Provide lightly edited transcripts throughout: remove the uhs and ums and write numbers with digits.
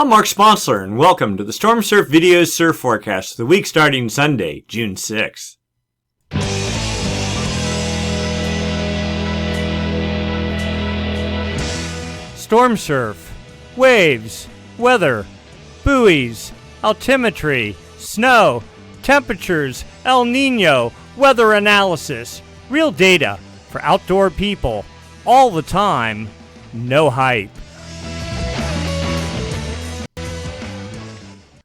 I'm Mark Sponsler, and welcome to the Stormsurf Videos Surf Forecast for the week starting Sunday, June 6th. Stormsurf, waves, weather, buoys, altimetry, snow, temperatures, El Nino, weather analysis, real data for outdoor people, all the time, no hype.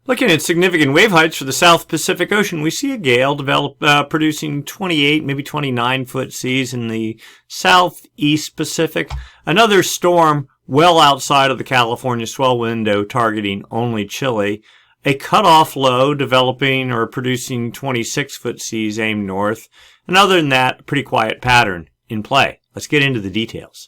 Looking at significant wave heights for the South Pacific Ocean, we see a gale develop, producing 28, maybe 29-foot seas in the Southeast Pacific. Another storm well outside of the California swell window targeting only Chile. A cutoff low developing or producing 26-foot seas aimed north. And other than that, a pretty quiet pattern in play. Let's get into the details.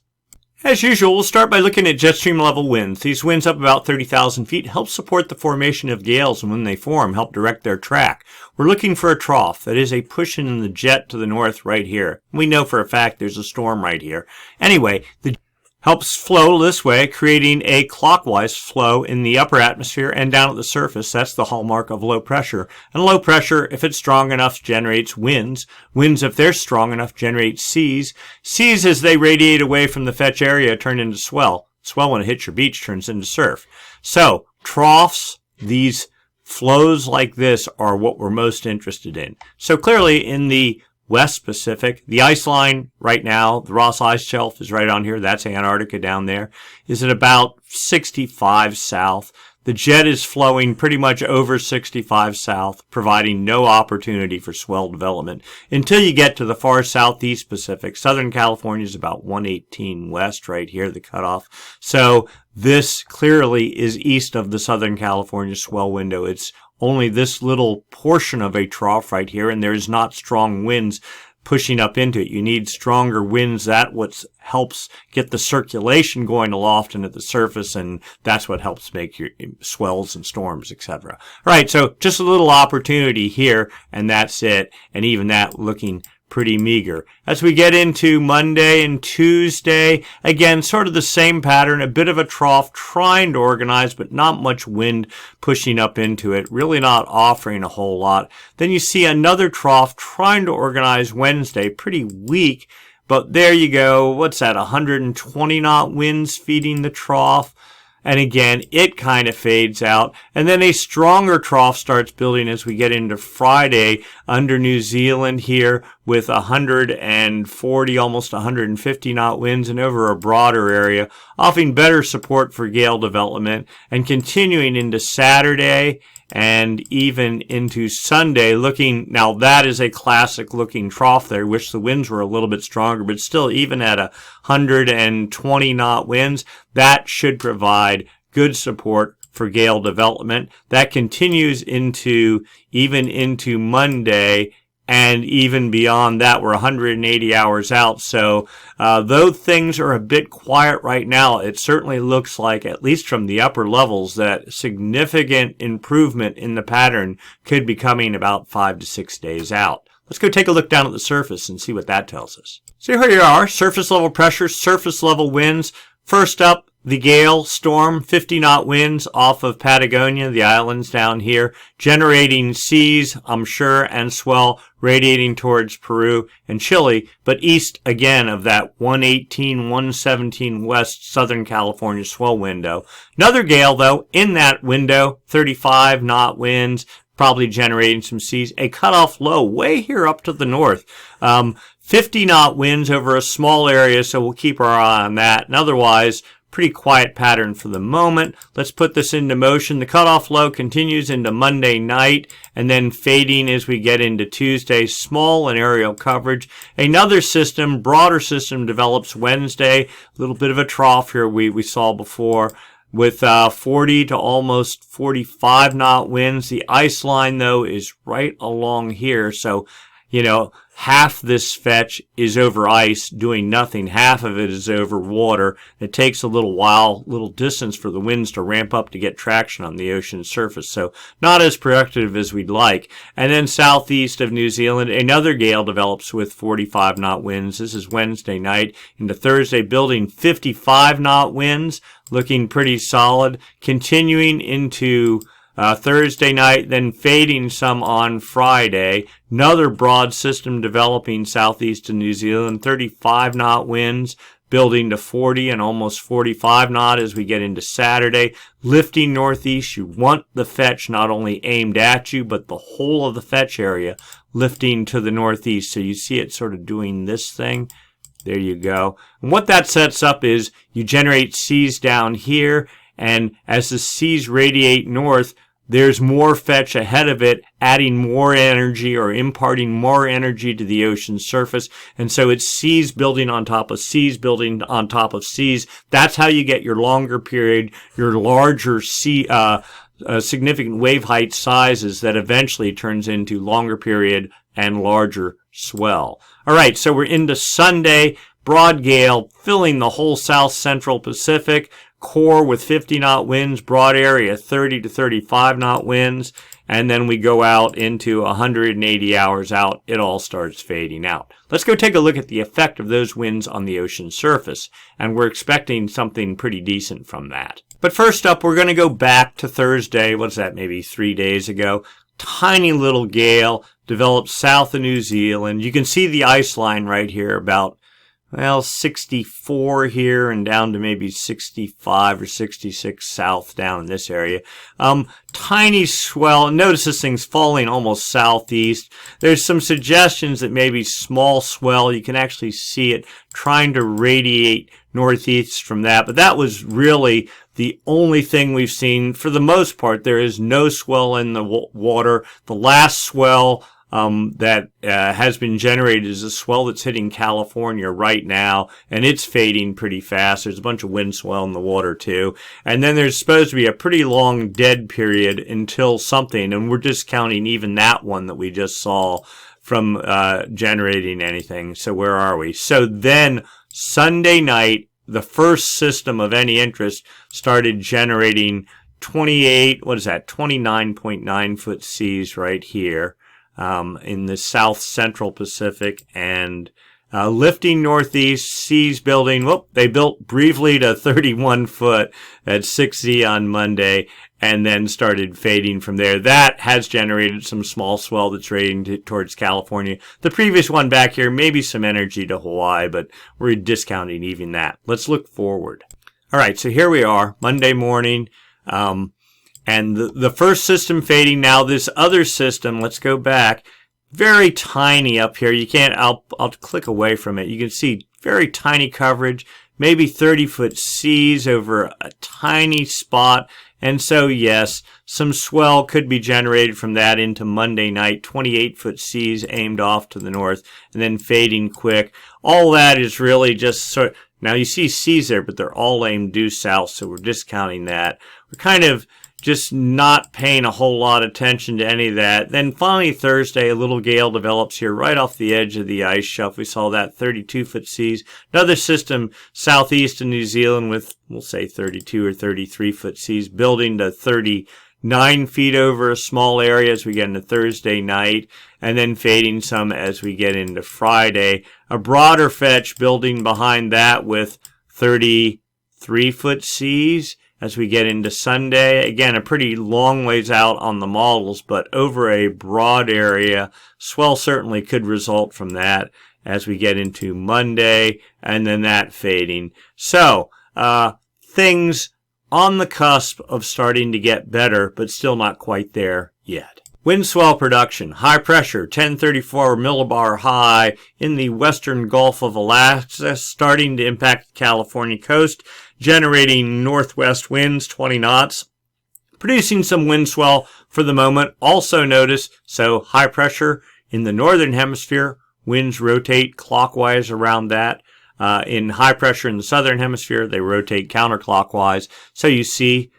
As usual, we'll start by looking at jet stream level winds. These winds up about 30,000 feet help support the formation of gales, and when they form, help direct their track. We're looking for a trough, that is a push in the jet to the north right here. We know for a fact there's a storm right here. Anyway, the helps flow this way, creating a clockwise flow in the upper atmosphere and down at the surface. That's the hallmark of low pressure. And low pressure, if it's strong enough, generates winds. Winds, if they're strong enough, generate seas. Seas, as they radiate away from the fetch area, turn into swell. Swell, when it hits your beach, turns into surf. So, troughs, these flows like this are what we're most interested in. So clearly, in the West Pacific, the ice line right now, the Ross Ice Shelf is right on here. That's Antarctica down there. Is at about 65 south. The jet is flowing pretty much over 65 south, providing no opportunity for swell development until you get to the far Southeast Pacific. Southern California is about 118 west right here, the cutoff. So this clearly is east of the Southern California swell window. It's only this little portion of a trough right here, and there's not strong winds pushing up into it. You need stronger winds. That's what helps get the circulation going aloft and at the surface, and that's what helps make your swells and storms, etc. All right, so just a little opportunity here, and that's it, and even that looking pretty meager. As we get into Monday and Tuesday, again, sort of the same pattern, a bit of a trough trying to organize, but not much wind pushing up into it, really not offering a whole lot. Then you see another trough trying to organize Wednesday, pretty weak, but there you go. What's that, 120 knot winds feeding the trough? And again, it kind of fades out. And then a stronger trough starts building as we get into Friday under New Zealand here with 140, almost 150 knot winds and over a broader area, offering better support for gale development. And continuing into Saturday and even into Sunday, looking, now that is a classic looking trough there. Wish the winds were a little bit stronger, but still, even at 120 knot winds, that should provide good support for gale development. That continues even into Monday, and even beyond that, we're 180 hours out. So, though things are a bit quiet right now, it certainly looks like, at least from the upper levels, that significant improvement in the pattern could be coming about 5 to 6 days out. Let's go take a look down at the surface and see what that tells us. So here you are, surface level pressure, surface level winds. First up, the gale storm, 50 knot winds off of Patagonia, the islands down here, generating seas, I'm sure, and swell radiating towards Peru and Chile, but east again of that 118, 117 west Southern California swell window. Another gale, though, in that window, 35 knot winds, probably generating some seas. A cutoff low way here up to the north. 50 knot winds over a small area, so we'll keep our eye on that. And otherwise, pretty quiet pattern for the moment. Let's put this into motion. The cutoff low continues into Monday night and then fading as we get into Tuesday. Small and aerial coverage. Another system, broader system, develops Wednesday. A little bit of a trough here we saw before with 40 to almost 45 knot winds. The ice line, though, is right along here. So half this fetch is over ice doing nothing. Half of it is over water. It takes a little distance for the winds to ramp up to get traction on the ocean surface. So not as productive as we'd like. And then southeast of New Zealand, another gale develops with 45 knot winds. This is Wednesday night into Thursday, building 55 knot winds, looking pretty solid. Continuing into Thursday night, then fading some on Friday. Another broad system developing southeast of New Zealand, 35 knot winds, building to 40 and almost 45 knot as we get into Saturday. Lifting northeast, you want the fetch not only aimed at you, but the whole of the fetch area lifting to the northeast. So you see it sort of doing this thing. There you go. And what that sets up is you generate seas down here, and as the seas radiate north, there's more fetch ahead of it, adding more energy or imparting more energy to the ocean surface. And so it's seas building on top of seas, building on top of seas. That's how you get your longer period, your larger significant wave height sizes that eventually turns into longer period and larger swell. All right, so we're into Sunday. Broad gale filling the whole south central Pacific. Core with 50 knot winds, broad area 30 to 35 knot winds, and then we go out into 180 hours out. It all starts fading out. Let's go take a look at the effect of those winds on the ocean surface, and we're expecting something pretty decent from that. But first up, we're going to go back to Thursday. What's that, maybe 3 days ago? Tiny little gale developed south of New Zealand. You can see the ice line right here, about 64 here and down to maybe 65 or 66 south down in this area. Tiny swell. Notice this thing's falling almost southeast. There's some suggestions that maybe small swell. You can actually see it trying to radiate northeast from that. But that was really the only thing we've seen. For the most part, there is no swell in the water. The last swell that has been generated is a swell that's hitting California right now, and it's fading pretty fast. There's a bunch of wind swell in the water too. And then there's supposed to be a pretty long dead period until something, and we're discounting even that one that we just saw from generating anything. So where are we? So then Sunday night, the first system of any interest started generating 29.9 foot seas right here. In the south central Pacific, and lifting northeast, seas building. They built briefly to 31 foot at 6Z on Monday, and then started fading from there. That has generated some small swell that's radiating towards California. The previous one back here, maybe some energy to Hawaii, but we're discounting even that. Let's look forward. All right, so here we are, Monday morning. And the first system fading. Now this other system, let's go back, very tiny up here. You can't, I'll click away from it. You can see very tiny coverage, maybe 30-foot seas over a tiny spot. And so, yes, some swell could be generated from that into Monday night, 28-foot seas aimed off to the north, and then fading quick. All that is really just sort of, now you see seas there, but they're all aimed due south, so we're discounting that. We're kind of just not paying a whole lot of attention to any of that. Then finally Thursday, a little gale develops here right off the edge of the ice shelf. We saw that 32-foot seas. Another system southeast of New Zealand with, we'll say 32 or 33-foot seas, building to 39 feet over a small area as we get into Thursday night, and then fading some as we get into Friday. A broader fetch building behind that with 33-foot seas. As we get into Sunday, again, a pretty long ways out on the models, but over a broad area. Swell certainly could result from that as we get into Monday, and then that fading. So, things on the cusp of starting to get better, but still not quite there yet. Windswell production, high pressure, 1034 millibar high in the western Gulf of Alaska, starting to impact the California coast, generating northwest winds, 20 knots, producing some wind swell for the moment. Also notice, so high pressure in the northern hemisphere, winds rotate clockwise around that. In high pressure in the southern hemisphere, they rotate counterclockwise. So you see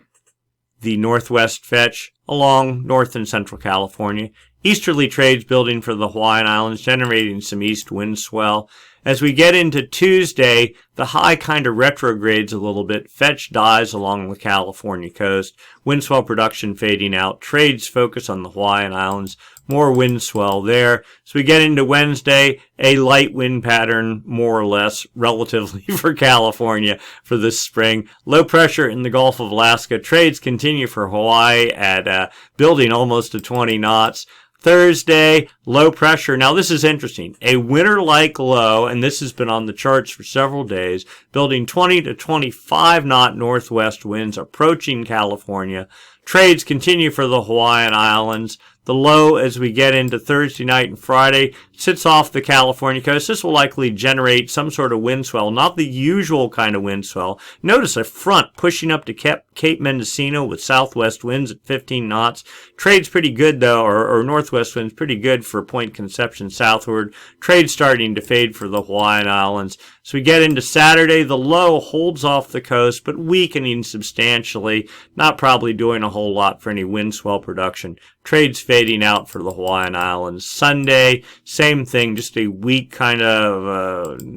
the northwest fetch along north and central California. Easterly trades building for the Hawaiian Islands, generating some east wind swell. As we get into Tuesday, the high kind of retrogrades a little bit. Fetch dies along the California coast. Wind swell production fading out. Trades focus on the Hawaiian Islands. More wind swell there. So we get into Wednesday, a light wind pattern, more or less, relatively for California for this spring. Low pressure in the Gulf of Alaska. Trades continue for Hawaii at building almost to 20 knots. Thursday, low pressure. Now this is interesting. A winter-like low, and this has been on the charts for several days, building 20 to 25 knot northwest winds approaching California. Trades continue for the Hawaiian Islands. The low, as we get into Thursday night and Friday, sits off the California coast. This will likely generate some sort of wind swell, not the usual kind of wind swell. Notice a front pushing up to Cape Mendocino with southwest winds at 15 knots. Trade's pretty good, though, or northwest winds pretty good for Point Conception southward. Trade starting to fade for the Hawaiian Islands. So we get into Saturday. The low holds off the coast, but weakening substantially. Not probably doing a whole lot for any wind swell production. Trades fading out for the Hawaiian Islands. Sunday, same thing, just a weak kind of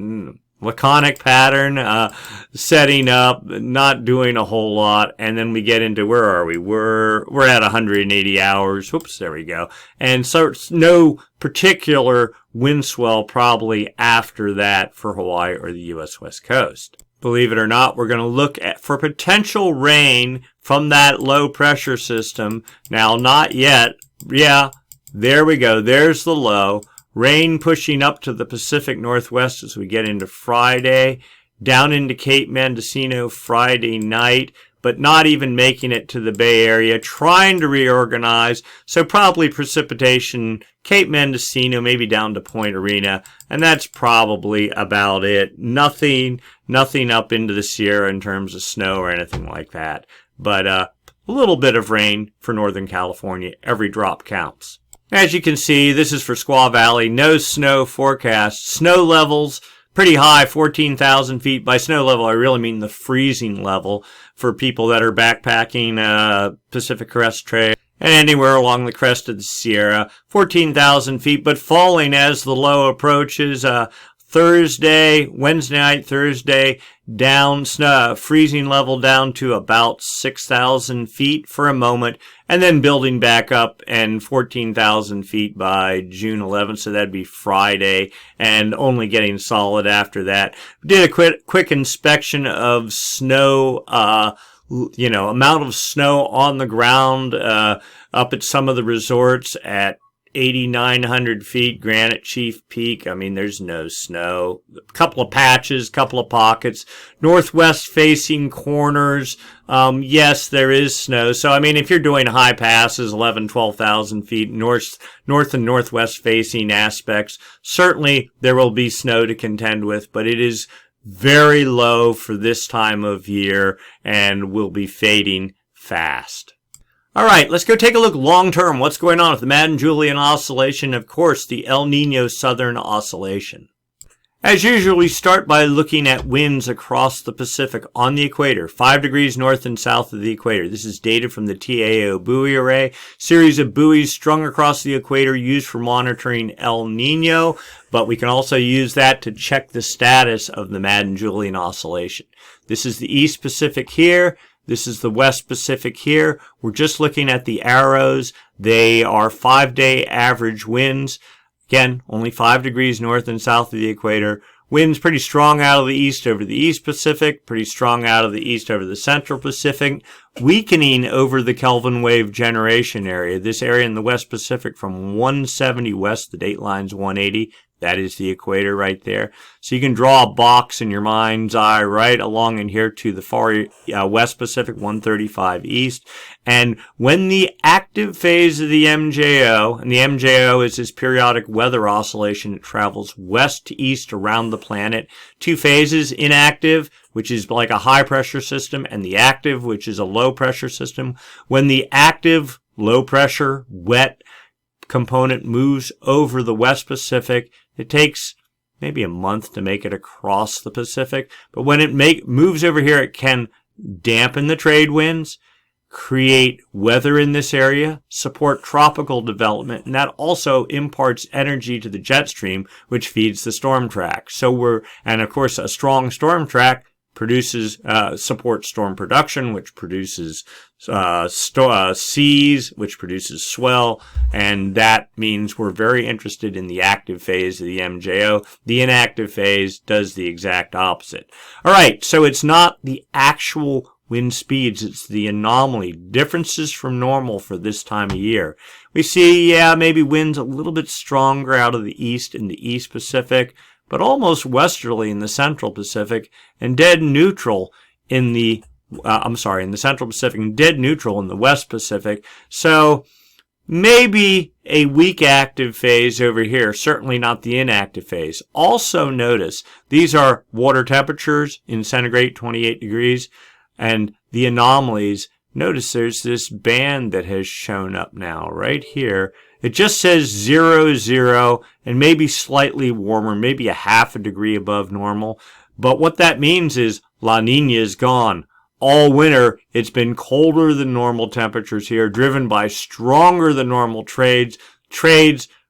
laconic pattern setting up, not doing a whole lot. And then we get into, where are we? We're at 180 hours. Whoops, there we go. And so no particular wind swell probably after that for Hawaii or the U.S. West Coast. Believe it or not, we're going to look for potential rain from that low pressure system. Now, not yet. Yeah, there we go. There's the low. Rain pushing up to the Pacific Northwest as we get into Friday. Down into Cape Mendocino Friday night, but not even making it to the Bay Area. Trying to reorganize. So probably precipitation, Cape Mendocino, maybe down to Point Arena. And that's probably about it. Nothing up into the Sierra in terms of snow or anything like that. But a little bit of rain for Northern California. Every drop counts. As you can see, this is for Squaw Valley. No snow forecast. Snow levels pretty high, 14,000 feet. By snow level, I really mean the freezing level for people that are backpacking Pacific Crest Trail and anywhere along the crest of the Sierra. 14,000 feet, but falling as the low approaches. Thursday, Wednesday night, Thursday, down, freezing level down to about 6,000 feet for a moment, and then building back up and 14,000 feet by June 11th, so that'd be Friday, and only getting solid after that. We did a quick inspection of snow, amount of snow on the ground, up at some of the resorts at 8,900 feet, Granite Chief Peak. I mean, there's no snow. A couple of patches, couple of pockets. Northwest facing corners. Yes, there is snow. So, I mean, if you're doing high passes, 11, 12,000 feet, north and northwest facing aspects, certainly there will be snow to contend with, but it is very low for this time of year and will be fading fast. All right, let's go take a look long term. What's going on with the Madden-Julian Oscillation? Of course, the El Nino Southern Oscillation. As usual, we start by looking at winds across the Pacific on the equator, 5 degrees north and south of the equator. This is data from the TAO buoy array, series of buoys strung across the equator used for monitoring El Nino, but we can also use that to check the status of the Madden-Julian Oscillation. This is the East Pacific here. This is the West Pacific here. We're just looking at the arrows. They are 5-day average winds. Again, only 5 degrees north and south of the equator. Winds pretty strong out of the east over the East Pacific, pretty strong out of the east over the Central Pacific, weakening over the Kelvin wave generation area. This area in the West Pacific from 170 west, the date line's 180. That is the equator right there. So you can draw a box in your mind's eye right along in here to the far West Pacific, 135 east. And when the active phase of the MJO, and the MJO is this periodic weather oscillation, it travels west to east around the planet. 2 phases, inactive, which is like a high pressure system, and the active, which is a low pressure system. When the active, low pressure, wet component moves over the West Pacific, it takes maybe a month to make it across the Pacific, but when it moves over here, it can dampen the trade winds, create weather in this area, support tropical development, and that also imparts energy to the jet stream, which feeds the storm track. And of course, a strong storm track supports storm production, which produces seas, which produces swell, and that means we're very interested in the active phase of the MJO. The inactive phase does the exact opposite. All right, so it's not the actual wind speeds, it's the anomaly, differences from normal for this time of year. We see, maybe winds a little bit stronger out of the east in the East Pacific, but almost westerly in the Central Pacific, and dead neutral in the Central Pacific, and dead neutral in the West Pacific. So maybe a weak active phase over here, certainly not the inactive phase. Also notice, these are water temperatures in centigrade, 28 degrees, and the anomalies. Notice there's this band that has shown up now right here. It just says 0, 0, and maybe slightly warmer, maybe a half a degree above normal. But what that means is La Nina is gone. All winter, it's been colder than normal temperatures here, driven by stronger than normal trades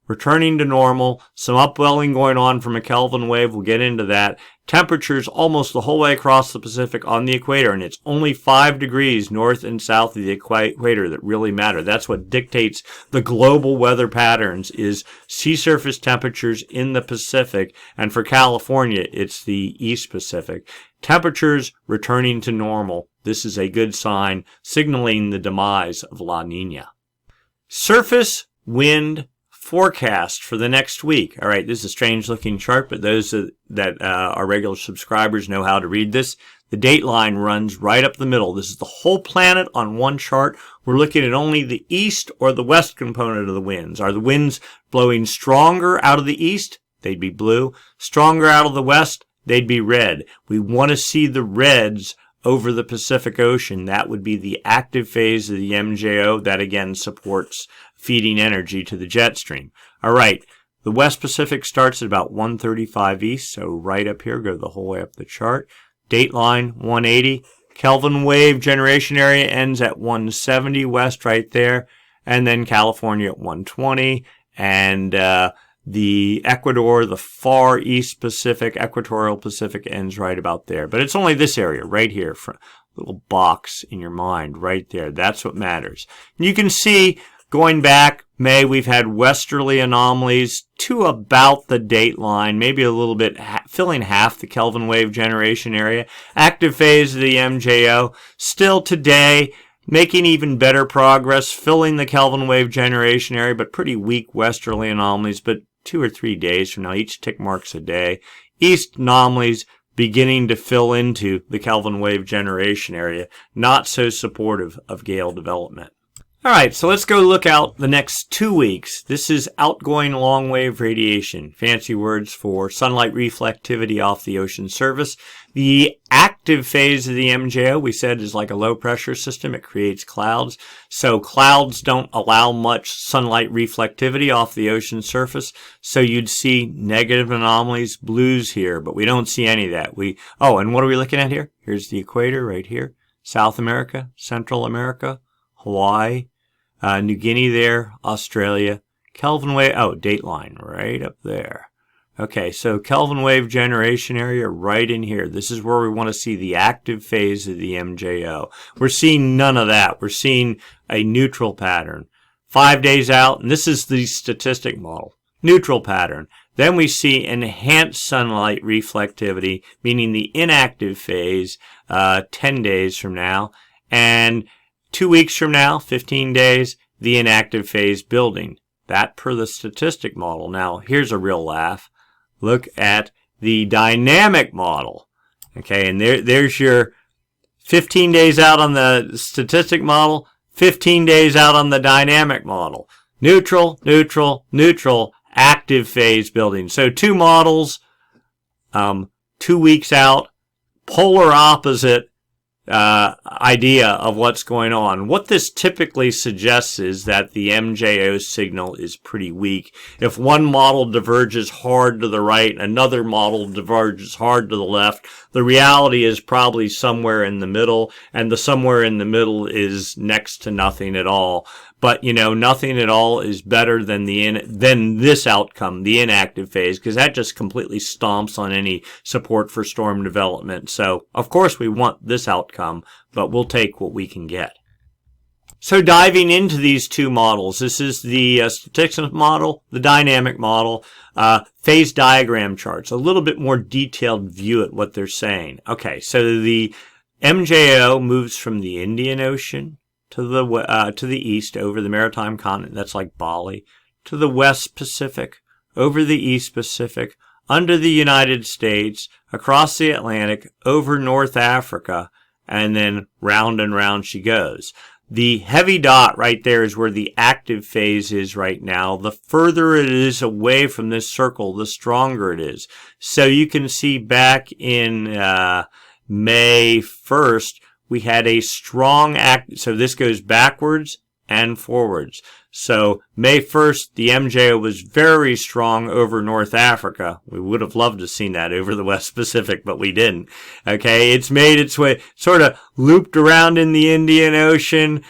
returning to normal, some upwelling going on from a Kelvin wave. We'll get into that. Temperatures almost the whole way across the Pacific on the equator, and it's only 5 degrees north and south of the equator that really matter. That's what dictates the global weather patterns, is sea surface temperatures in the Pacific, and for California, it's the East Pacific. Temperatures returning to normal. This is a good sign, signaling the demise of La Nina. Surface wind forecast for the next week. All right, this is a strange looking chart, but those that are regular subscribers know how to read this. The date line runs right up the middle. This is the whole planet on one chart. We're looking at only the east or the west component of the winds. Are the winds blowing stronger out of the east? They'd be blue. Stronger out of the west? They'd be red. We want to see the reds over the Pacific Ocean. That would be the active phase of the MJO. That again supports feeding energy to the jet stream. All right, the West Pacific starts at about 135 east, so right up here, go the whole way up the chart. Dateline 180. Kelvin wave generation area ends at 170 west right there, and then California at 120, and the Ecuador, the far East Pacific, equatorial Pacific ends right about there. But it's only this area right here, little box in your mind right there. That's what matters. And you can see going back May, we've had westerly anomalies to about the date line, maybe a little bit, filling half the Kelvin wave generation area. Active phase of the MJO, still today, making even better progress, filling the Kelvin wave generation area, but pretty weak westerly anomalies, but 2 or 3 days from now, each tick marks a day. East anomalies beginning to fill into the Kelvin wave generation area, not so supportive of gale development. All right, so let's go look out the next 2 weeks. This is outgoing long wave radiation, fancy words for sunlight reflectivity off the ocean surface. The active phase of the MJO, we said, is like a low pressure system. It creates clouds. So clouds don't allow much sunlight reflectivity off the ocean surface. So you'd see negative anomalies, blues here, but we don't see any of that. And what are we looking at here? Here's the equator right here. South America, Central America, Hawaii, New Guinea there, Australia, Kelvin wave, dateline right up there. Okay, so Kelvin wave generation area right in here. This is where we want to see the active phase of the MJO. We're seeing none of that. We're seeing a neutral pattern. 5 days out, and this is the statistic model. Neutral pattern. Then we see enhanced sunlight reflectivity, meaning the inactive phase, 10 days from now. And 2 weeks from now, 15 days, the inactive phase building. That per the statistic model. Now, here's a real laugh. Look at the dynamic model. Okay, and there's your 15 days out on the statistic model, 15 days out on the dynamic model. Neutral, neutral, neutral, active phase building. So 2 models, 2 weeks out, polar opposite idea of what's going on. What this typically suggests is that the MJO signal is pretty weak. If one model diverges hard to the right, another model diverges hard to the left, the reality is probably somewhere in the middle, and the somewhere in the middle is next to nothing at all. But, you know, nothing at all is better than than this outcome, the inactive phase, because that just completely stomps on any support for storm development. So, of course, we want this outcome, but we'll take what we can get. So diving into these two models, this is the statistics model, the dynamic model, phase diagram charts, a little bit more detailed view at what they're saying. Okay, so the MJO moves from the Indian Ocean to the east over the maritime continent, that's like Bali, to the West Pacific, over the East Pacific, under the United States, across the Atlantic, over North Africa, and then round and round she goes. The heavy dot right there is where the active phase is right now. The further it is away from this circle, the stronger it is. So you can see back in May 1st, we had a strong so this goes backwards and forwards. So May 1st, the MJO was very strong over North Africa. We would have loved to have seen that over the West Pacific, but we didn't. Okay, it's made its way, sort of looped around in the Indian Ocean,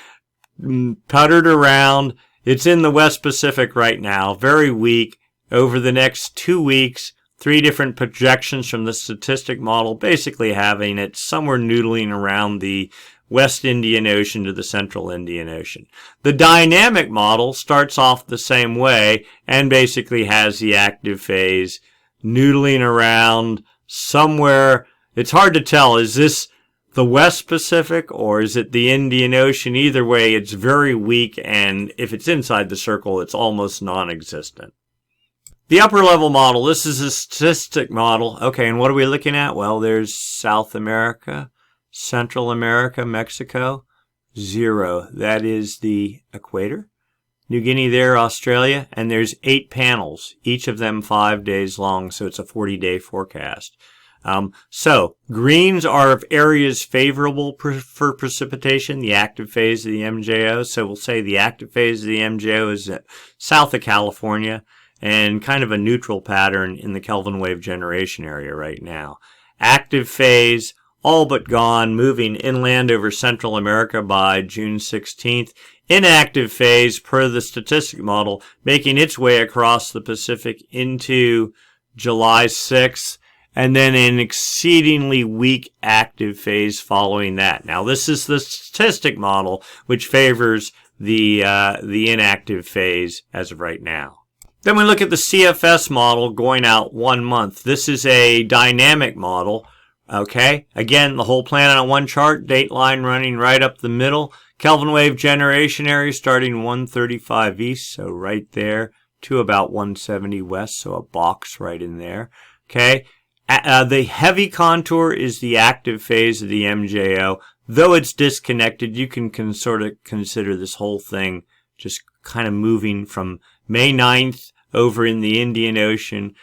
puttered around. It's in the West Pacific right now, very weak. Over the next 2 weeks, 3 different projections from the statistic model, basically having it somewhere noodling around the West Indian Ocean to the Central Indian Ocean. The dynamic model starts off the same way and basically has the active phase noodling around somewhere. It's hard to tell. Is this the West Pacific or is it the Indian Ocean? Either way, it's very weak, and if it's inside the circle, it's almost non-existent. The upper level model, this is a statistic model. Okay, and what are we looking at? Well, there's South America, Central America, Mexico, 0. That is the equator. New Guinea there, Australia, and there's 8 panels, each of them 5 days long, so it's a 40-day forecast. So, greens are of areas favorable for precipitation, the active phase of the MJO. So we'll say the active phase of the MJO is south of California, and kind of a neutral pattern in the Kelvin wave generation area right now. Active phase, all but gone, moving inland over Central America by June 16th. Inactive phase, per the statistic model, making its way across the Pacific into July 6th, and then an exceedingly weak active phase following that. Now, this is the statistic model, which favors the inactive phase as of right now. Then we look at the CFS model going out 1 month. This is a dynamic model. Okay, again, the whole planet on one chart, date line running right up the middle. Kelvin wave generation area starting 135 east, so right there, to about 170 west, so a box right in there. Okay, the heavy contour is the active phase of the MJO. Though it's disconnected, you can sort of consider this whole thing just kind of moving from May 9th over in the Indian Ocean.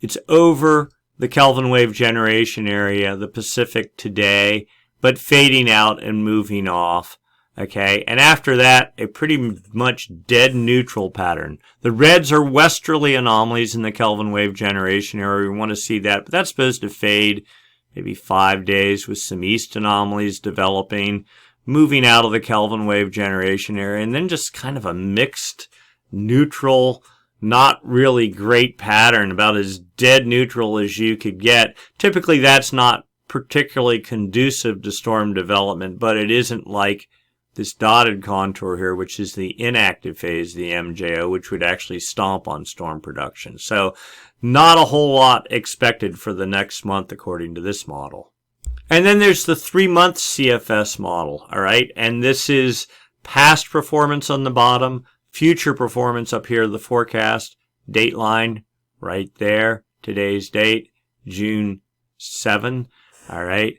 It's over the Kelvin wave generation area, the Pacific today, but fading out and moving off. Okay, and after that, a pretty much dead neutral pattern. The reds are westerly anomalies in the Kelvin wave generation area. We want to see that, but that's supposed to fade maybe 5 days with some east anomalies developing, moving out of the Kelvin wave generation area, and then just kind of a mixed, neutral, not really great pattern, about as dead neutral as you could get. Typically, that's not particularly conducive to storm development, but it isn't like this dotted contour here, which is the inactive phase of the MJO, which would actually stomp on storm production. So not a whole lot expected for the next month, according to this model. And then there's the 3-month CFS model, all right? And this is past performance on the bottom, future performance up here, the forecast, date line right there, today's date, June 7, all right?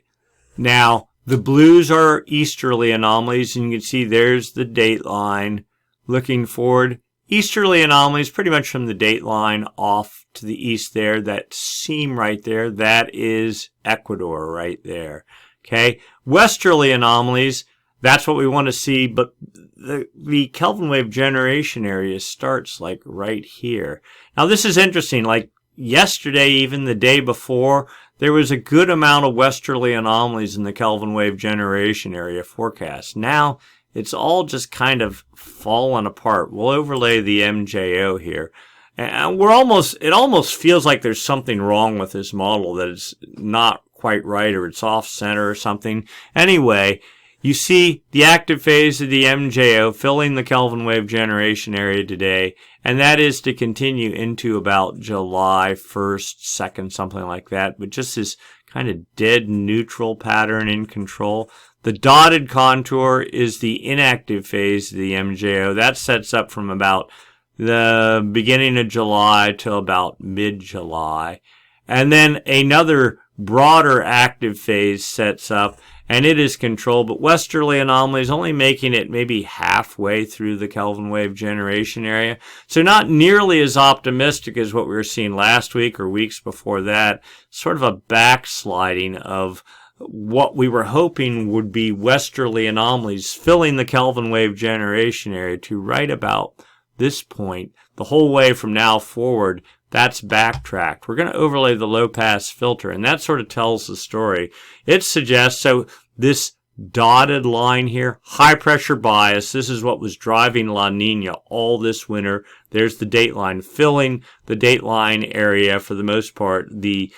Now, the blues are easterly anomalies, and you can see there's the date line. Looking forward, easterly anomalies pretty much from the date line off to the east there. That seam right there, that is Ecuador right there. Okay, westerly anomalies, that's what we want to see, but the Kelvin wave generation area starts like right here. Now this is interesting, like yesterday, even the day before, there was a good amount of westerly anomalies in the Kelvin wave generation area forecast. Now it's all just kind of fallen apart. We'll overlay the MJO here. And it almost feels like there's something wrong with this model, that it's not quite right, or it's off center or something. Anyway, you see the active phase of the MJO filling the Kelvin wave generation area today, and that is to continue into about July 1st, 2nd, something like that, but just this kind of dead neutral pattern in control. The dotted contour is the inactive phase of the MJO. That sets up from about the beginning of July till about mid-July. And then another broader active phase sets up, and it is controlled, but westerly anomalies only making it maybe halfway through the Kelvin wave generation area. So not nearly as optimistic as what we were seeing last week or weeks before that. Sort of a backsliding of what we were hoping would be westerly anomalies filling the Kelvin wave generation area to right about this point. The whole way from now forward, that's backtracked. We're going to overlay the low pass filter, and that sort of tells the story. It suggests, so this dotted line here, high pressure bias, this is what was driving La Nina all this winter. There's the dateline, filling the dateline area for the most part. The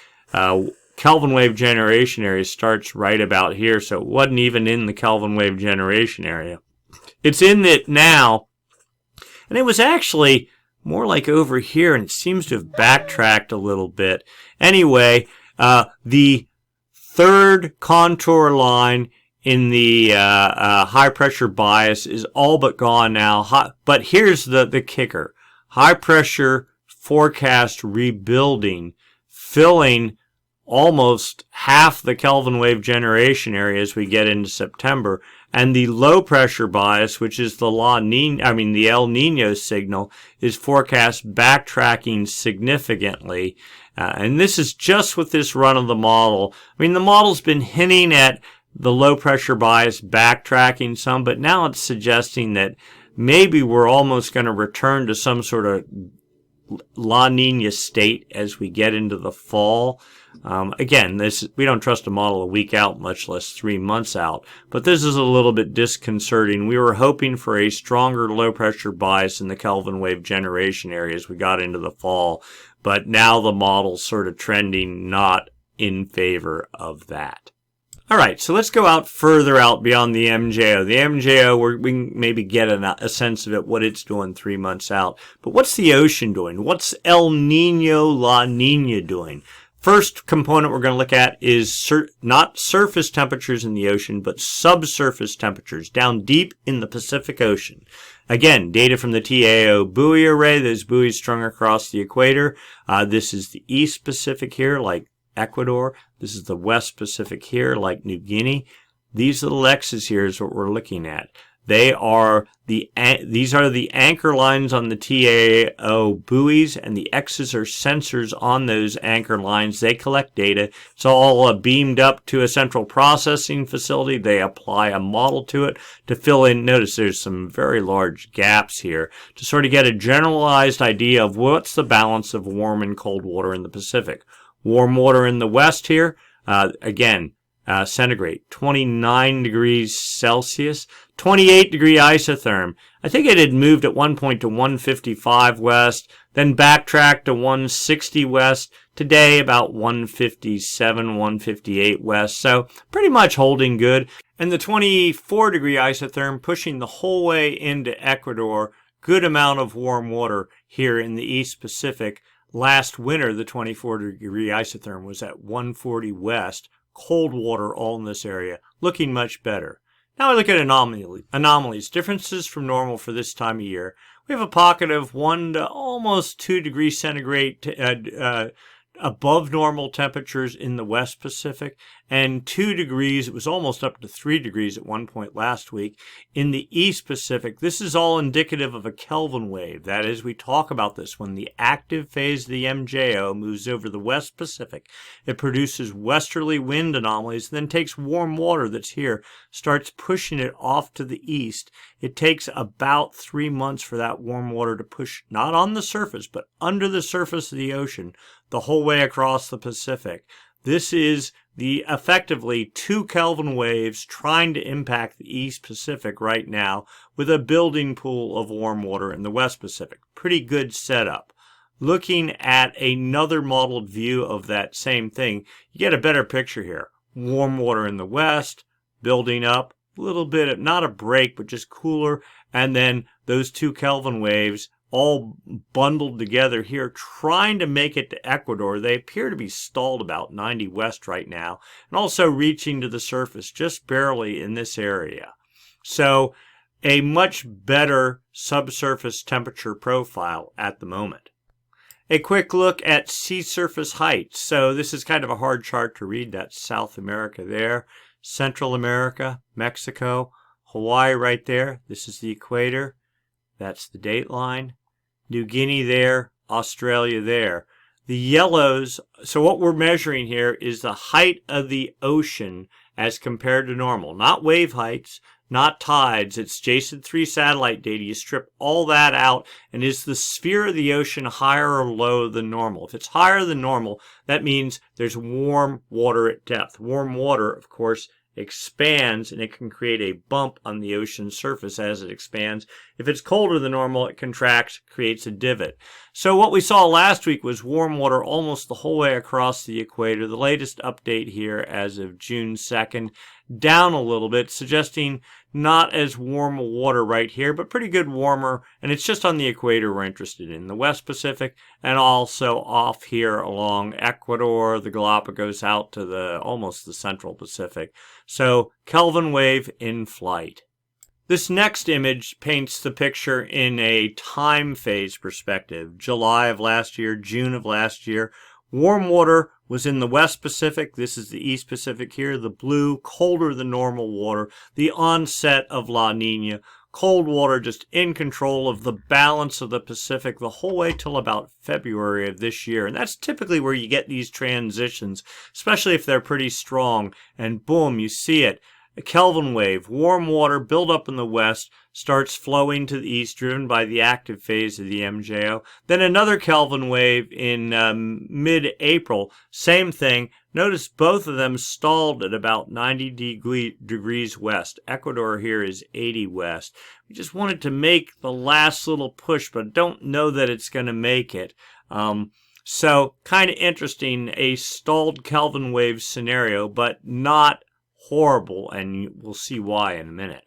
Kelvin wave generation area starts right about here, so it wasn't even in the Kelvin wave generation area. It's in it now, and it was actually more like over here, and it seems to have backtracked a little bit. Anyway, the third contour line in the high pressure bias is all but gone now. But here's the kicker. High pressure forecast rebuilding, filling almost half the Kelvin wave generation area as we get into September. And the low pressure bias, which is the the El Nino signal, is forecast backtracking significantly. And this is just with this run of the model. I mean, the model's been hinting at the low pressure bias backtracking some, but now it's suggesting that maybe we're almost going to return to some sort of La Nina state as we get into the fall. Again, we don't trust a model a week out, much less 3 months out. But this is a little bit disconcerting. We were hoping for a stronger low pressure bias in the Kelvin wave generation area as we got into the fall. But now the model's sort of trending not in favor of that. All right, so let's go out further out beyond the MJO. The MJO, we can maybe get a sense of it, what it's doing 3 months out. But what's the ocean doing? What's El Nino, La Nina doing? First component we're going to look at is not surface temperatures in the ocean, but subsurface temperatures down deep in the Pacific Ocean. Again, data from the TAO buoy array, those buoys strung across the equator. This is the East Pacific here, like Ecuador. This is the West Pacific here, like New Guinea. These little X's here is what we're looking at. These are the anchor lines on the TAO buoys, and the X's are sensors on those anchor lines. They collect data. It's all beamed up to a central processing facility. They apply a model to it to fill in. Notice there's some very large gaps here to sort of get a generalized idea of what's the balance of warm and cold water in the Pacific. Warm water in the west here, centigrade, 29 degrees Celsius, 28 degree isotherm. I think it had moved at one point to 155 west, then backtracked to 160 west. Today, about 157, 158 west. So pretty much holding good. And the 24 degree isotherm pushing the whole way into Ecuador. Good amount of warm water here in the East Pacific. Last winter, the 24 degree isotherm was at 140 west. Cold water all in this area, looking much better. Now we look at anomalies, differences from normal for this time of year. We have a pocket of 1 to almost 2 degrees centigrade above normal temperatures in the West Pacific, and 2 degrees. It was almost up to 3 degrees at one point last week. In the East Pacific, this is all indicative of a Kelvin wave. That is, we talk about this when the active phase of the MJO moves over the West Pacific. It produces westerly wind anomalies, then takes warm water that's here, starts pushing it off to the east. It takes about 3 months for that warm water to push not on the surface, but under the surface of the ocean, the whole way across the Pacific. This is the effectively 2 Kelvin waves trying to impact the East Pacific right now with a building pool of warm water in the West Pacific. Pretty good setup. Looking at another modeled view of that same thing, you get a better picture here. Warm water in the west, building up, a little bit of, not a break, but just cooler, and then those 2 Kelvin waves all bundled together here, trying to make it to Ecuador. They appear to be stalled about 90 west right now, and also reaching to the surface just barely in this area. So a much better subsurface temperature profile at the moment. A quick look at sea surface heights. So this is kind of a hard chart to read. That's South America there, Central America, Mexico, Hawaii right there. This is the equator. That's the date line. New Guinea there, Australia there. The yellows, so what we're measuring here is the height of the ocean as compared to normal. Not wave heights, not tides. It's JSON-3 satellite data. You strip all that out, and is the sphere of the ocean higher or lower than normal? If it's higher than normal, that means there's warm water at depth. Warm water, of course, expands, and it can create a bump on the ocean surface as it expands. If it's colder than normal, it contracts, creates a divot. So what we saw last week was warm water almost the whole way across the equator. The latest update here as of June 2nd, down a little bit, suggesting not as warm water right here, but pretty good warmer, and it's just on the equator we're interested in, the West Pacific, and also off here along Ecuador, the Galapagos, out to the almost the Central Pacific. So Kelvin wave in flight. This next image paints the picture in a time phase perspective. July of last year, June of last year. Warm water was in the West Pacific. This is the East Pacific here. The blue, colder than normal water. The onset of La Nina. Cold water just in control of the balance of the Pacific the whole way till about February of this year. And that's typically where you get these transitions, especially if they're pretty strong. And boom, you see it. A Kelvin wave, warm water build up in the west, starts flowing to the east, driven by the active phase of the MJO. Then another Kelvin wave in mid-April, same thing. Notice both of them stalled at about 90 degrees west. Ecuador here is 80 west. We just wanted to make the last little push, but don't know that it's going to make it. So kind of interesting, a stalled Kelvin wave scenario, but not horrible, and we'll see why in a minute.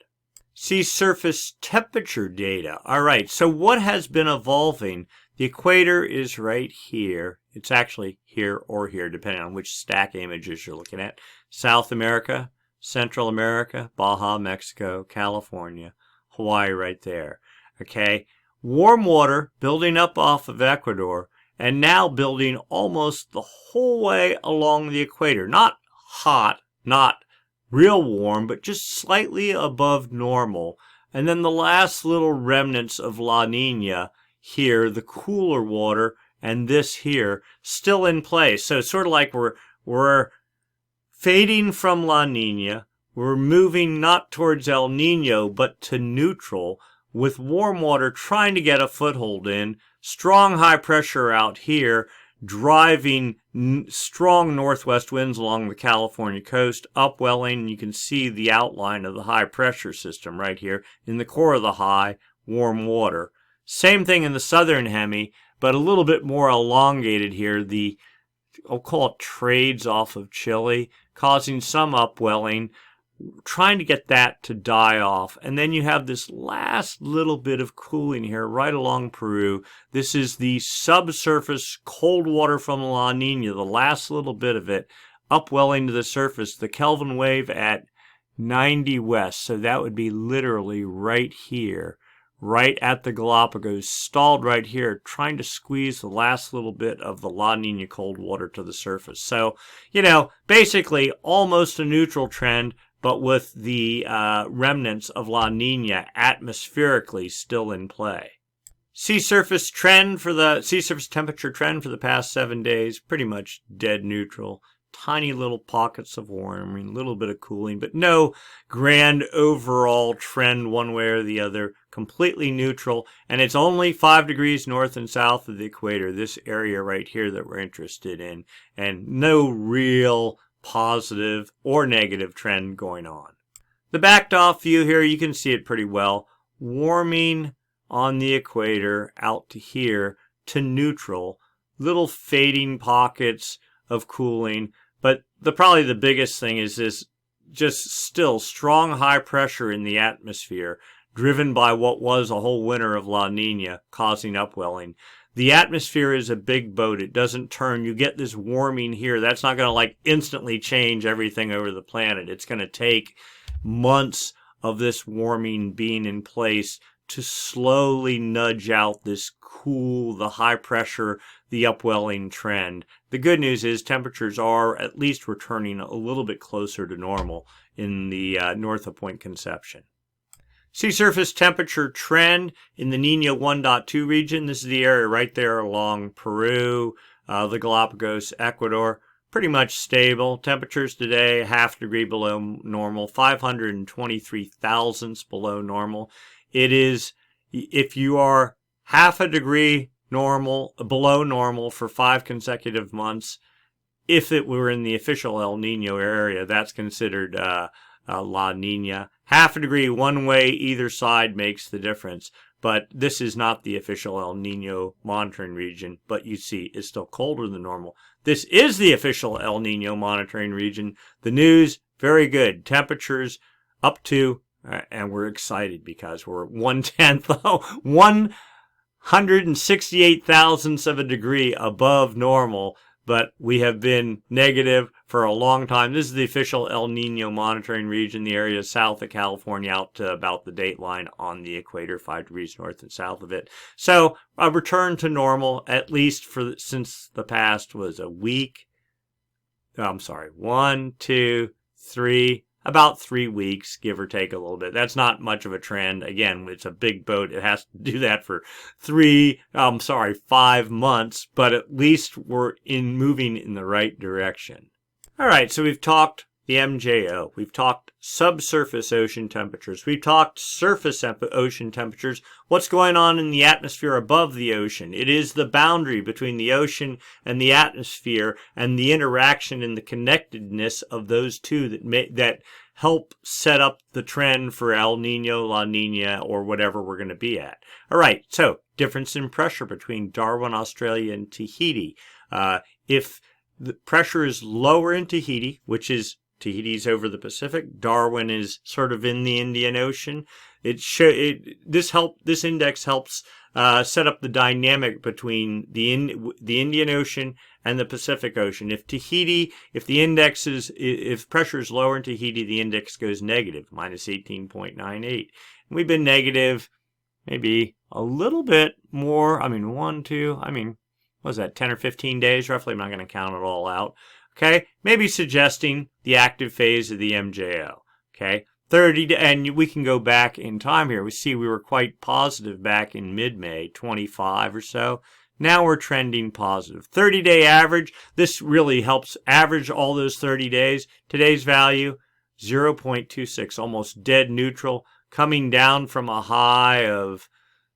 Sea surface temperature data. All right, so what has been evolving? The equator is right here. It's actually here or here, depending on which stack images you're looking at. South America, Central America, Baja, Mexico, California, Hawaii right there. Okay, warm water building up off of Ecuador, and now building almost the whole way along the equator. Not hot, not real warm, but just slightly above normal. And then the last little remnants of La Nina here, the cooler water, and this here, still in place. So it's sort of like we're fading from La Nina. We're moving not towards El Nino, but to neutral, with warm water trying to get a foothold in. Strong high pressure out here, driving strong northwest winds along the California coast, upwelling. You can see the outline of the high pressure system right here in the core of the high, warm water. Same thing in the southern hemi, but a little bit more elongated here. I'll call it trades off of Chile, causing some upwelling, trying to get that to die off. And then you have this last little bit of cooling here right along Peru. This is the subsurface cold water from La Nina, the last little bit of it, upwelling to the surface. The Kelvin wave at 90 west, so that would be literally right here, right at the Galapagos, stalled right here, trying to squeeze the last little bit of the La Nina cold water to the surface. So, basically almost a neutral trend, but with the remnants of La Nina atmospherically still in play. Sea surface temperature trend for the past 7 days, pretty much dead neutral. Tiny little pockets of warming, a little bit of cooling, but no grand overall trend one way or the other. Completely neutral, and it's only 5 degrees north and south of the equator, this area right here that we're interested in, and no real positive or negative trend going on. The backed off view here, you can see it pretty well. Warming on the equator out to here to neutral, little fading pockets of cooling, but probably the biggest thing is this just still strong high pressure in the atmosphere, driven by what was a whole winter of La Nina causing upwelling. The atmosphere is a big boat. It doesn't turn. You get this warming here. That's not going to instantly change everything over the planet. It's going to take months of this warming being in place to slowly nudge out this cool, the high pressure, the upwelling trend. The good news is temperatures are at least returning a little bit closer to normal in the north of Point Conception. Sea surface temperature trend in the Niño 1.2 region. This is the area right there along Peru, the Galapagos, Ecuador. Pretty much stable. Temperatures today, 0.5 degree below normal, 523 thousandths below normal. It is, if you are 0.5 degree below normal for 5 consecutive months, if it were in the official El Nino area, that's considered La Nina. 0.5 degree one way either side makes the difference, but this is not the official El Nino monitoring region, but you see it's still colder than normal. This is the official El Nino monitoring region. The news, very good. Temperatures up to, and we're excited because we're 168 thousandths of a degree above normal, but we have been negative for a long time. This is the official El Nino monitoring region, the area south of California out to about the date line on the equator, 5 degrees north and south of it. So a return to normal, at least since the past was a week. I'm sorry, 1, 2, 3, about 3 weeks, give or take a little bit. That's not much of a trend. Again, it's a big boat. It has to do that for 5 months, but at least we're moving in the right direction. All right, so we've talked the MJO. We've talked subsurface ocean temperatures. We've talked surface ocean temperatures. What's going on in the atmosphere above the ocean? It is the boundary between the ocean and the atmosphere and the interaction and the connectedness of those two that help set up the trend for El Nino, La Nina, or whatever we're going to be at. All right, so difference in pressure between Darwin, Australia, and Tahiti. If the pressure is lower in Tahiti, which is Tahiti's over the Pacific, Darwin is sort of in the Indian Ocean. This index helps set up the dynamic between the Indian Ocean and the Pacific Ocean. If pressure is lower in Tahiti, the index goes negative, minus 18.98. And we've been negative maybe a little bit more. Was that 10 or 15 days roughly? I'm not going to count it all out. Okay, maybe suggesting the active phase of the MJO. Okay, and we can go back in time here. We see we were quite positive back in mid-May, 25 or so. Now we're trending positive. 30-day average, this really helps average all those 30 days. Today's value, 0.26, almost dead neutral, coming down from a high of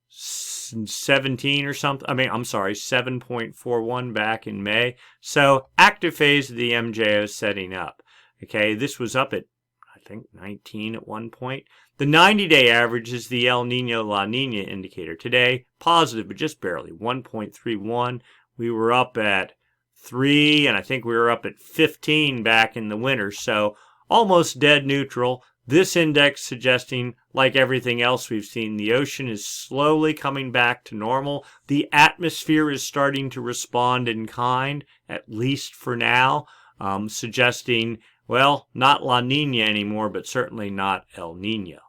17 or something. 7.41 back in May. So active phase of the MJO is setting up. Okay, this was up at, I think, 19 at one point. The 90-day average is the El Nino La Nina indicator. Today, positive, but just barely, 1.31. We were up at 3, and I think we were up at 15 back in the winter. So almost dead neutral. This index suggesting, like everything else we've seen, the ocean is slowly coming back to normal. The atmosphere is starting to respond in kind, at least for now, suggesting, well, not La Nina anymore, but certainly not El Nino.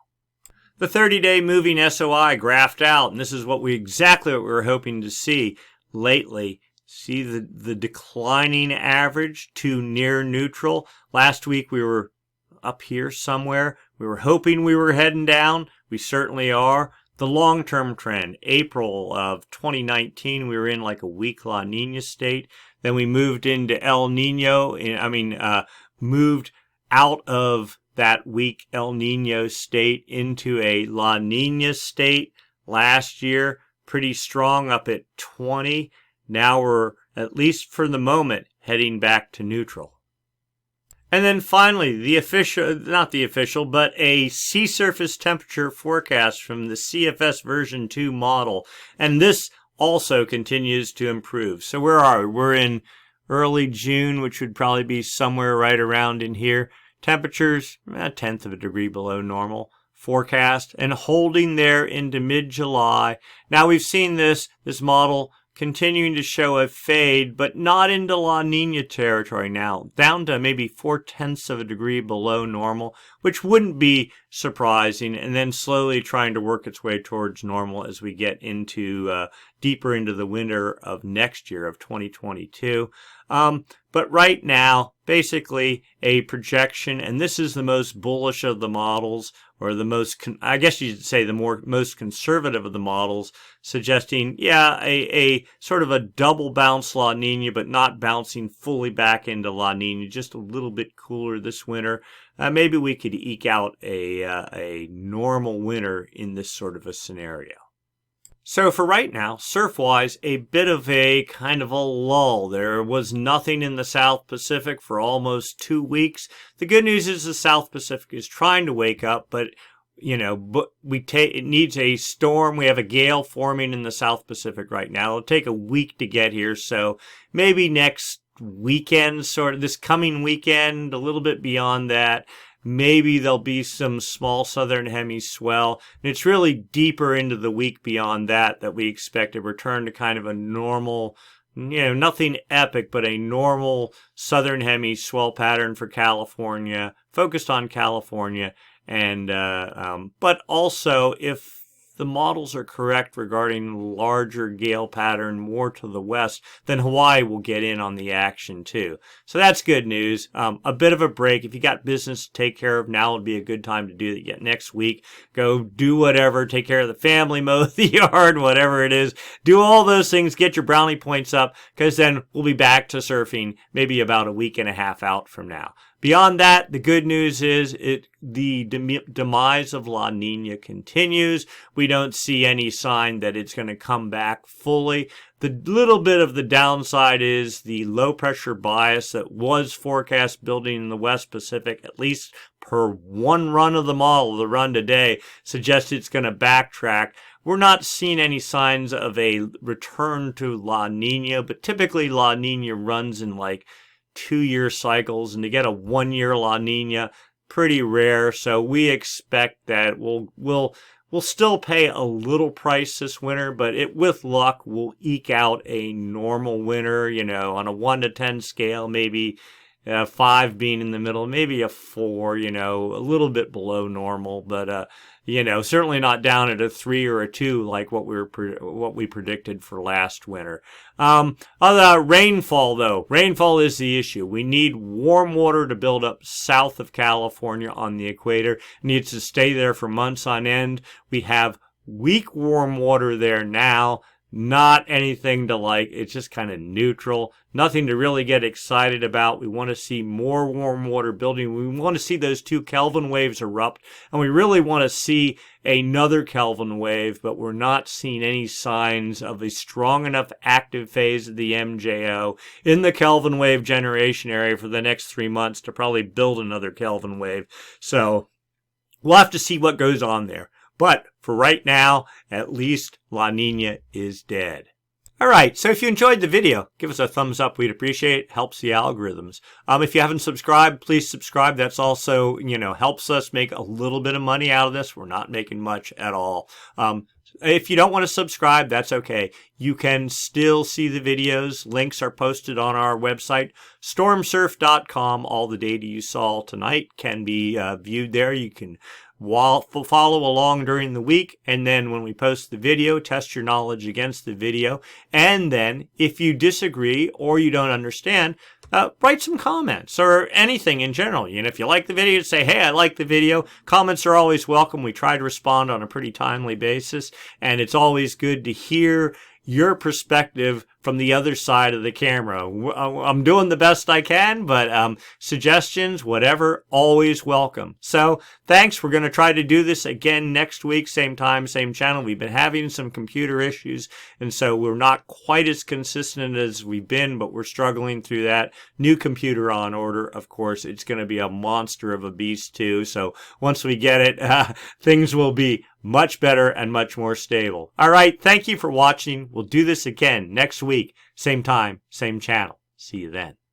The 30-day moving SOI graphed out, and this is exactly what we were hoping to see lately. See the declining average to near neutral. Last week we were up here somewhere. We were hoping we were heading down. We certainly are. The long-term trend, April of 2019, we were in like a weak La Nina state. Then we moved into El Nino. Moved out of that weak El Nino state into a La Nina state last year. Pretty strong, up at 20. Now we're, at least for the moment, heading back to neutral. And then finally, not the official, but a sea surface temperature forecast from the CFS version 2 model. And this also continues to improve. So where are we? We're in early June, which would probably be somewhere right around in here. Temperatures, a tenth of a degree below normal forecast, and holding there into mid-July. Now we've seen this model continuing to show a fade, but not into La Nina territory now, down to maybe 4/10 of a degree below normal, which wouldn't be surprising, and then slowly trying to work its way towards normal as we get into deeper into the winter of next year of 2022. But right now, basically a projection, and this is the most bullish of the models, or the most, I guess you'd say the most conservative of the models, suggesting, yeah, a sort of a double bounce La Nina, but not bouncing fully back into La Nina, just a little bit cooler this winter. Maybe we could eke out a normal winter in this sort of a scenario. So for right now, surf-wise, a bit of a kind of a lull. There was nothing in the South Pacific for almost 2 weeks. The good news is the South Pacific is trying to wake up, but it needs a storm. We have a gale forming in the South Pacific right now. It'll take a week to get here, so maybe next weekend, sort of this coming weekend, a little bit beyond that. Maybe there'll be some small southern hemi swell. And it's really deeper into the week beyond that we expect a return to kind of a normal, nothing epic, but a normal southern hemi swell pattern for California, focused on California. And but also, if the models are correct regarding larger gale pattern more to the west, then Hawaii will get in on the action too. So that's good news. A bit of a break. If you got business to take care of, now would be a good time to do that. Yet next week, go do whatever, take care of the family, mow the yard, whatever it is. Do all those things, get your brownie points up, because then we'll be back to surfing maybe about a week and a half out from now. Beyond that, the good news is the demise of La Nina continues. We don't see any sign that it's going to come back fully. The little bit of the downside is the low pressure bias that was forecast building in the West Pacific, at least per one run of the model, the run today, suggests it's going to backtrack. We're not seeing any signs of a return to La Nina, but typically La Nina runs in like 2-year cycles, and to get a 1-year La Nina, pretty rare. So we expect that we'll still pay a little price this winter, but with luck, we'll eke out a normal winter, on a 1 to 10 scale, maybe 5 being in the middle, maybe a 4, a little bit below normal, but certainly not down at a 3 or a 2 like what we predicted for last winter. Rainfall though. Rainfall is the issue. We need warm water to build up south of California on the equator. It needs to stay there for months on end. We have weak warm water there now. Not anything to like, it's just kind of neutral. Nothing to really get excited about. We want to see more warm water building. We want to see those 2 Kelvin waves erupt. And we really want to see another Kelvin wave, but we're not seeing any signs of a strong enough active phase of the MJO in the Kelvin wave generation area for the next 3 months to probably build another Kelvin wave. So we'll have to see what goes on there. But for right now, at least La Nina is dead. All right, so if you enjoyed the video, give us a thumbs up. We'd appreciate it. Helps the algorithms. If you haven't subscribed, please subscribe. That's also, helps us make a little bit of money out of this. We're not making much at all. If you don't want to subscribe, that's okay. You can still see the videos. Links are posted on our website, stormsurf.com. All the data you saw tonight can be viewed there. You can follow along during the week, and then when we post the video, test your knowledge against the video. And then if you disagree or you don't understand, write some comments or anything in general. And if you like the video, say, hey, I like the video. Comments are always welcome. We try to respond on a pretty timely basis, and it's always good to hear your perspective from the other side of the camera. I'm doing the best I can, but suggestions, whatever, always welcome. So thanks. We're going to try to do this again next week, same time, same channel. We've been having some computer issues, and so we're not quite as consistent as we've been, but we're struggling through that. New computer on order, of course. It's going to be a monster of a beast too. So once we get it, things will be much better and much more stable. All right. Thank you for watching. We'll do this again next week. Same time, same channel. See you then.